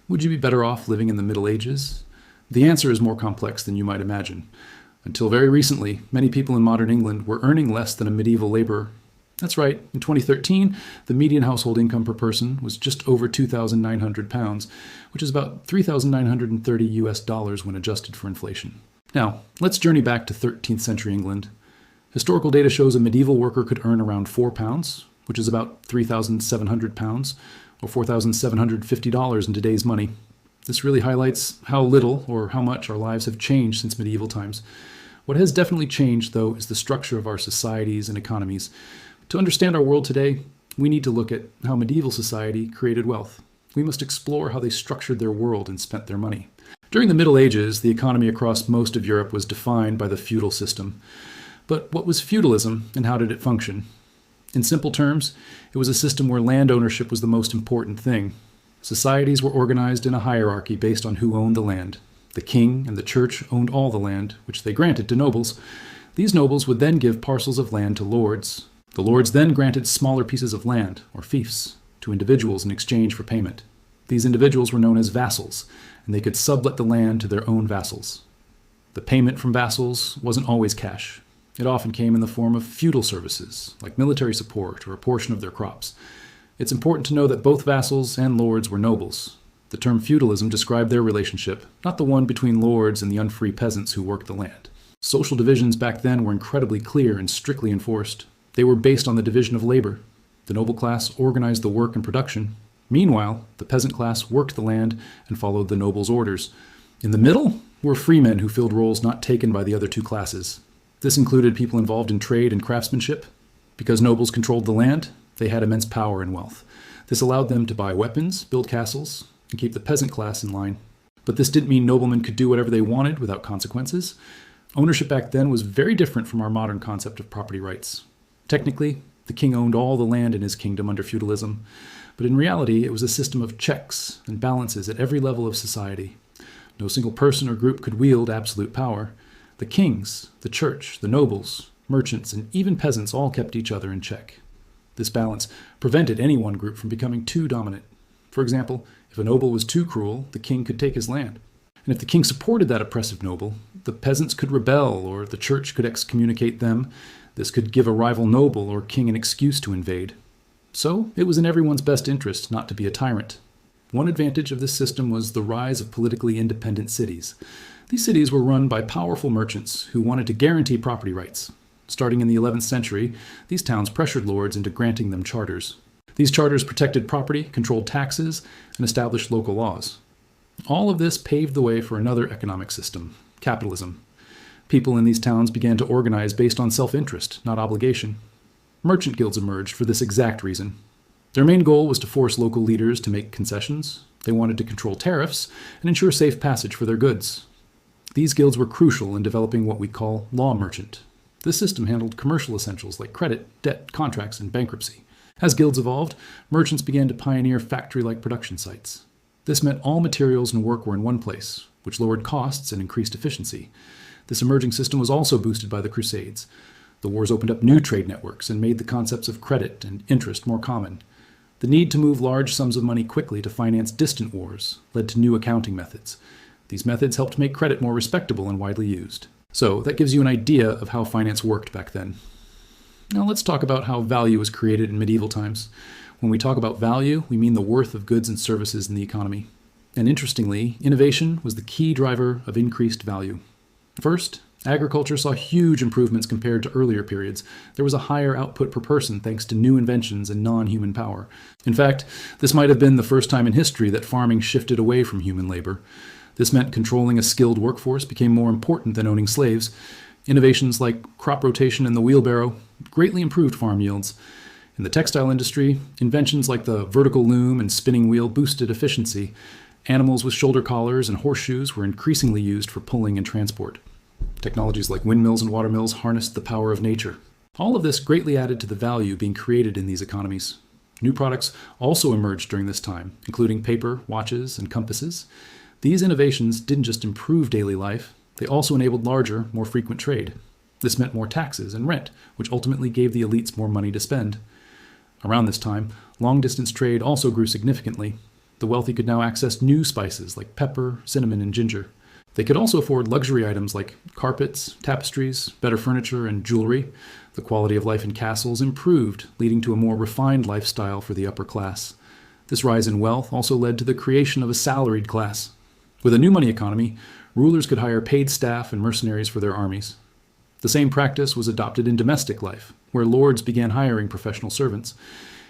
Would you be better off living in the Middle Ages? The answer is more complex than you might imagine. Until very recently, many people in modern England were earning less than a medieval laborer. That's right, in 2013, the median household income per person was just over £2,900, which is about $3,930 when adjusted for inflation. Now, let's journey back to 13th century England. Historical data shows a medieval worker could earn around £4, which is about £3,700, or $4,750 in today's money. This really highlights how little or how much our lives have changed since medieval times. What has definitely changed, though, is the structure of our societies and economies. To understand our world today, we need to look at how medieval society created wealth. We must explore how they structured their world and spent their money. During the Middle Ages, the economy across most of Europe was defined by the feudal system. But what was feudalism and how did it function? In simple terms, it was a system where land ownership was the most important thing. Societies were organized in a hierarchy based on who owned the land. The king and the church owned all the land, which they granted to nobles. These nobles would then give parcels of land to lords. The lords then granted smaller pieces of land, or fiefs, to individuals in exchange for payment. These individuals were known as vassals, and they could sublet the land to their own vassals. The payment from vassals wasn't always cash. It often came in the form of feudal services, like military support or a portion of their crops. It's important to know that both vassals and lords were nobles. The term feudalism described their relationship, not the one between lords and the unfree peasants who worked the land. Social divisions back then were incredibly clear and strictly enforced. They were based on the division of labor. The noble class organized the work and production. Meanwhile, the peasant class worked the land and followed the nobles' orders. In the middle were freemen who filled roles not taken by the other two classes. This included people involved in trade and craftsmanship. Because nobles controlled the land, they had immense power and wealth. This allowed them to buy weapons, build castles, and keep the peasant class in line. But this didn't mean noblemen could do whatever they wanted without consequences. Ownership back then was very different from our modern concept of property rights. Technically, the king owned all the land in his kingdom under feudalism, but in reality it was a system of checks and balances at every level of society. No single person or group could wield absolute power. The kings, the church, the nobles, merchants, and even peasants all kept each other in check. This balance prevented any one group from becoming too dominant. For example, if a noble was too cruel, the king could take his land. And if the king supported that oppressive noble, the peasants could rebel or the church could excommunicate them. This could give a rival noble or king an excuse to invade. So it was in everyone's best interest not to be a tyrant. One advantage of this system was the rise of politically independent cities. These cities were run by powerful merchants who wanted to guarantee property rights. Starting in the 11th century, these towns pressured lords into granting them charters. These charters protected property, controlled taxes, and established local laws. All of this paved the way for another economic system, capitalism. People in these towns began to organize based on self-interest, not obligation. Merchant guilds emerged for this exact reason. Their main goal was to force local leaders to make concessions. They wanted to control tariffs and ensure safe passage for their goods. These guilds were crucial in developing what we call law merchant. This system handled commercial essentials like credit, debt, contracts, and bankruptcy. As guilds evolved, merchants began to pioneer factory-like production sites. This meant all materials and work were in one place, which lowered costs and increased efficiency. This emerging system was also boosted by the Crusades. The wars opened up new trade networks and made the concepts of credit and interest more common. The need to move large sums of money quickly to finance distant wars led to new accounting methods. These methods helped make credit more respectable and widely used. So that gives you an idea of how finance worked back then. Now let's talk about how value was created in medieval times. When we talk about value, we mean the worth of goods and services in the economy. And interestingly, innovation was the key driver of increased value. First, agriculture saw huge improvements compared to earlier periods. There was a higher output per person thanks to new inventions and non-human power. In fact, this might have been the first time in history that farming shifted away from human labor. This meant controlling a skilled workforce became more important than owning slaves. Innovations like crop rotation and the wheelbarrow greatly improved farm yields. In the textile industry, inventions like the vertical loom and spinning wheel boosted efficiency. Animals with shoulder collars and horseshoes were increasingly used for pulling and transport. Technologies like windmills and watermills harnessed the power of nature. All of this greatly added to the value being created in these economies. New products also emerged during this time, including paper, watches, and compasses. These innovations didn't just improve daily life, they also enabled larger, more frequent trade. This meant more taxes and rent, which ultimately gave the elites more money to spend. Around this time, long-distance trade also grew significantly. The wealthy could now access new spices like pepper, cinnamon, and ginger. They could also afford luxury items like carpets, tapestries, better furniture, and jewelry. The quality of life in castles improved, leading to a more refined lifestyle for the upper class. This rise in wealth also led to the creation of a salaried class. With a new money economy, rulers could hire paid staff and mercenaries for their armies. The same practice was adopted in domestic life, where lords began hiring professional servants.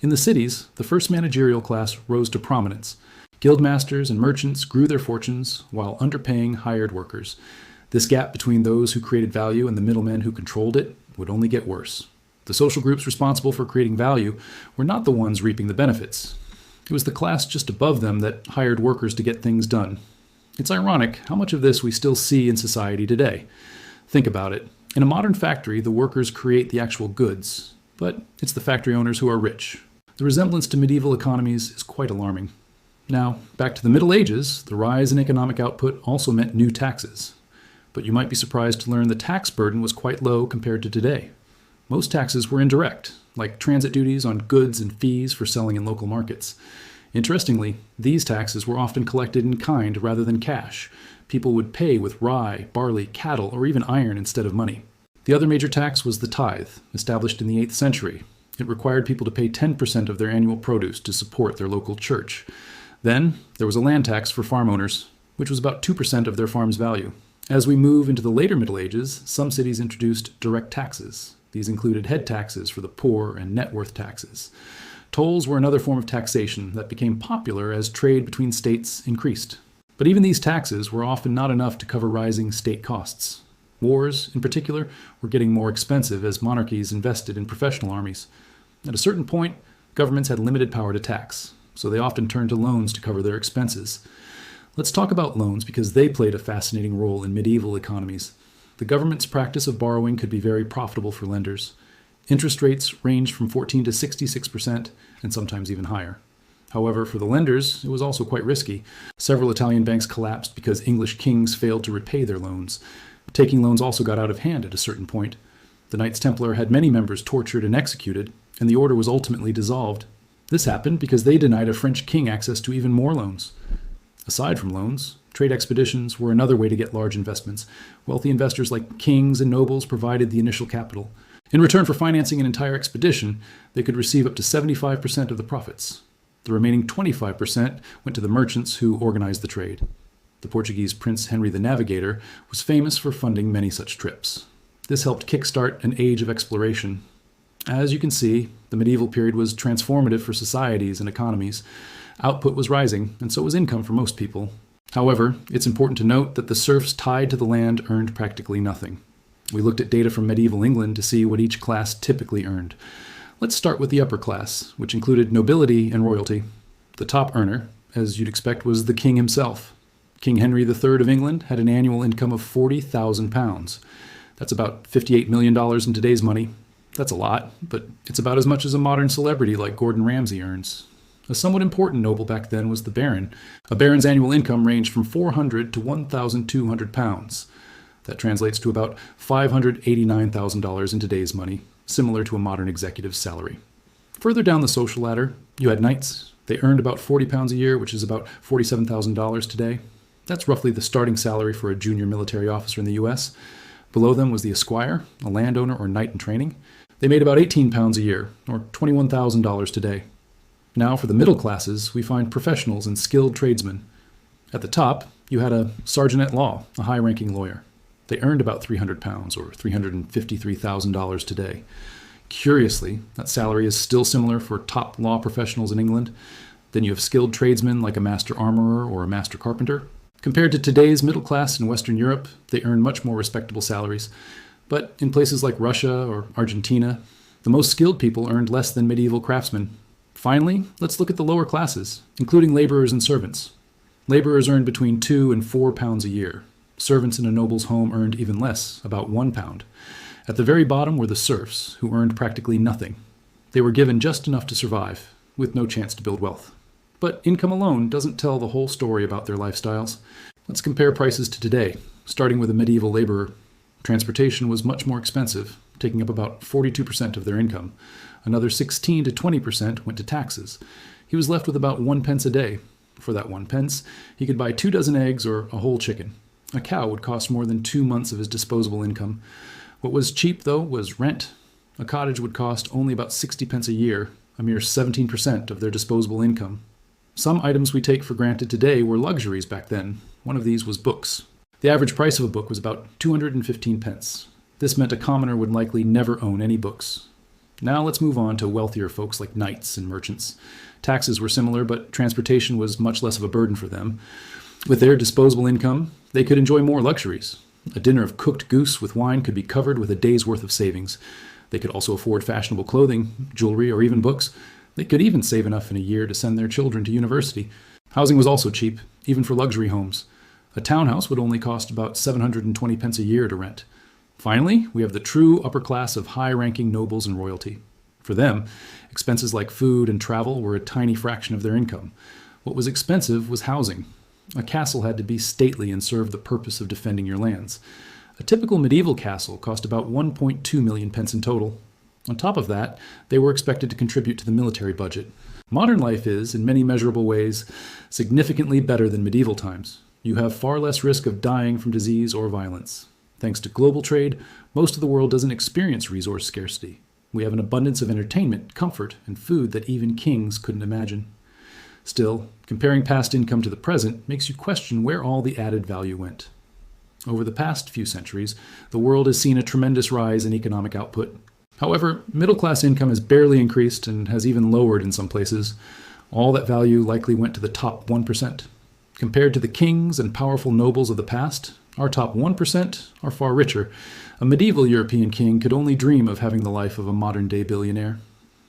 In the cities, the first managerial class rose to prominence. Guildmasters and merchants grew their fortunes while underpaying hired workers. This gap between those who created value and the middlemen who controlled it would only get worse. The social groups responsible for creating value were not the ones reaping the benefits. It was the class just above them that hired workers to get things done. It's ironic how much of this we still see in society today. Think about it. In a modern factory, the workers create the actual goods, but it's the factory owners who are rich. The resemblance to medieval economies is quite alarming. Now, back to the Middle Ages, the rise in economic output also meant new taxes. But you might be surprised to learn the tax burden was quite low compared to today. Most taxes were indirect, like transit duties on goods and fees for selling in local markets. Interestingly, these taxes were often collected in kind rather than cash. People would pay with rye, barley, cattle, or even iron instead of money. The other major tax was the tithe, established in the 8th century. It required people to pay 10% of their annual produce to support their local church. Then, there was a land tax for farm owners, which was about 2% of their farm's value. As we move into the later Middle Ages, some cities introduced direct taxes. These included head taxes for the poor and net worth taxes. Tolls were another form of taxation that became popular as trade between states increased. But even these taxes were often not enough to cover rising state costs. Wars, in particular, were getting more expensive as monarchies invested in professional armies. At a certain point, governments had limited power to tax, so they often turned to loans to cover their expenses. Let's talk about loans because they played a fascinating role in medieval economies. The government's practice of borrowing could be very profitable for lenders. Interest rates ranged from 14 to 66%, and sometimes even higher. However, for the lenders, it was also quite risky. Several Italian banks collapsed because English kings failed to repay their loans. Taking loans also got out of hand at a certain point. The Knights Templar had many members tortured and executed, and the order was ultimately dissolved. This happened because they denied a French king access to even more loans. Aside from loans, trade expeditions were another way to get large investments. Wealthy investors like kings and nobles provided the initial capital. In return for financing an entire expedition, they could receive up to 75% of the profits. The remaining 25% went to the merchants who organized the trade. The Portuguese Prince Henry the Navigator was famous for funding many such trips. This helped kickstart an age of exploration. As you can see, the medieval period was transformative for societies and economies. Output was rising, and so was income for most people. However, it's important to note that the serfs tied to the land earned practically nothing. We looked at data from medieval England to see what each class typically earned. Let's start with the upper class, which included nobility and royalty. The top earner, as you'd expect, was the king himself. King Henry III of England had an annual income of £40,000. That's about $58 million in today's money. That's a lot, but it's about as much as a modern celebrity like Gordon Ramsay earns. A somewhat important noble back then was the baron. A baron's annual income ranged from £400 to £1,200. That translates to about $589,000 in today's money, similar to a modern executive's salary. Further down the social ladder, you had knights. They earned about £40 a year, which is about $47,000 today. That's roughly the starting salary for a junior military officer in the US. Below them was the esquire, a landowner or knight in training. They made about £18 a year, or $21,000 today. Now, for the middle classes, we find professionals and skilled tradesmen. At the top, you had a sergeant at law, a high-ranking lawyer. They earned about £300 or $353,000 today. Curiously, that salary is still similar for top law professionals in England. Then you have skilled tradesmen like a master armorer or a master carpenter. Compared to today's middle class in Western Europe, they earn much more respectable salaries. But in places like Russia or Argentina, the most skilled people earned less than medieval craftsmen. Finally, let's look at the lower classes, including laborers and servants. Laborers earned between £2 and £4 a year. Servants in a noble's home earned even less, about £1. At the very bottom were the serfs, who earned practically nothing. They were given just enough to survive, with no chance to build wealth. But income alone doesn't tell the whole story about their lifestyles. Let's compare prices to today, starting with a medieval laborer. Transportation was much more expensive, taking up about 42% of their income. Another 16 to 20% went to taxes. He was left with about 1 pence a day. For that 1 pence, he could buy 2 dozen eggs or a whole chicken. A cow would cost more than 2 months of his disposable income. What was cheap, though, was rent. A cottage would cost only about 60 pence a year, a mere 17% of their disposable income. Some items we take for granted today were luxuries back then. One of these was books. The average price of a book was about 215 pence. This meant a commoner would likely never own any books. Now let's move on to wealthier folks like knights and merchants. Taxes were similar, but transportation was much less of a burden for them. With their disposable income, they could enjoy more luxuries. A dinner of cooked goose with wine could be covered with a day's worth of savings. They could also afford fashionable clothing, jewelry, or even books. They could even save enough in a year to send their children to university. Housing was also cheap, even for luxury homes. A townhouse would only cost about 720 pence a year to rent. Finally, we have the true upper class of high-ranking nobles and royalty. For them, expenses like food and travel were a tiny fraction of their income. What was expensive was housing. A castle had to be stately and serve the purpose of defending your lands. A typical medieval castle cost about 1.2 million pence in total. On top of that, they were expected to contribute to the military budget. Modern life is, in many measurable ways, significantly better than medieval times. You have far less risk of dying from disease or violence. Thanks to global trade, most of the world doesn't experience resource scarcity. We have an abundance of entertainment, comfort, and food that even kings couldn't imagine. Still, comparing past income to the present makes you question where all the added value went. Over the past few centuries, the world has seen a tremendous rise in economic output. However, middle-class income has barely increased and has even lowered in some places. All that value likely went to the top 1%. Compared to the kings and powerful nobles of the past, our top 1% are far richer. A medieval European king could only dream of having the life of a modern-day billionaire.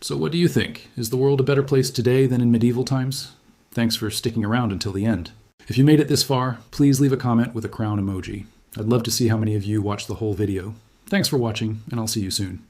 So what do you think? Is the world a better place today than in medieval times? Thanks for sticking around until the end. If you made it this far, please leave a comment with a crown emoji. I'd love to see how many of you watched the whole video. Thanks for watching, and I'll see you soon.